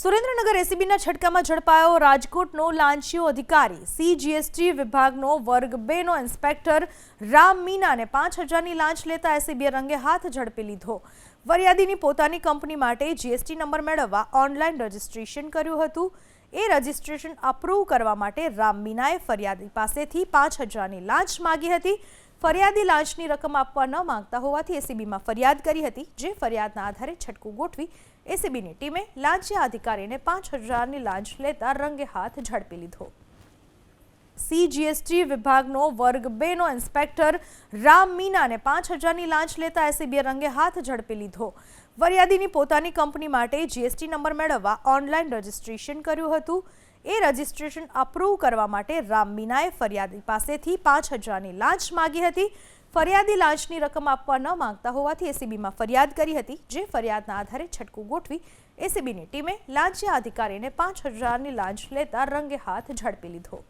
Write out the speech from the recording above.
સુરેન્દ્રનગર એસીબીના છટકામાં ઝડપાયો રાજકોટનો લાંચિયો અધિકારી સીજીએસટી વિભાગનો વર્ગ 2નો ઇન્સ્પેક્ટર રામ મીનાને 5000ની લાંચ લેતા એસીબીએ રંગે હાથ ઝડપી લીધો। ફરિયાદીની પોતાની કંપની માટે જીએસટી નંબર મેળવવા ઓનલાઈન રજીસ્ટ્રેશન કર્યું હતું। એ રજીસ્ટ્રેશન અપ્રૂવ કરવા માટે રામ મીનાએ ફરિયાદી પાસેથી 5000ની લાંચ માંગી હતી। ફરિયાદી લાંચની રકમ આપવા ન માંગતા હોવાથી એસીબીમાં ફરિયાદ કરી હતી, જે ફરિયાદના આધારે છટકું ગોઠવી એસીબીની ટીમે લાંચિયા અધિકારીને 5000ની લાંચ લેતા રંગે હાથ ઝડપી લીધો। સીજીએસટી વિભાગનો વર્ગ 2નો ઇન્સ્પેક્ટર રામ મીનાને 5000ની લાંચ લેતા એસીબીએ રંગે હાથ ઝડપી લીધો। ફરિયાદીની પોતાની કંપની માટે જીએસટી નંબર મેળવવા ઓનલાઈન રજીસ્ટ્રેશન કર્યું હતું। એ રજીસ્ટ્રેશન અપ્રૂવ કરવા માટે રામ મીનાએ ફરિયાદી પાસેથી 5000ની લાંચ માંગી હતી। ફરિયાદી લાંચની રકમ આપવા ન માંગતા હોવાથી એસીબીમાં ફરિયાદ કરી હતી, જે ફરિયાદના આધારે છટકું ગોઠવી એસીબીની ટીમે લાંચિયા અધિકારીને 5000ની લાંચ લેતા રંગે હાથ ઝડપી લીધો।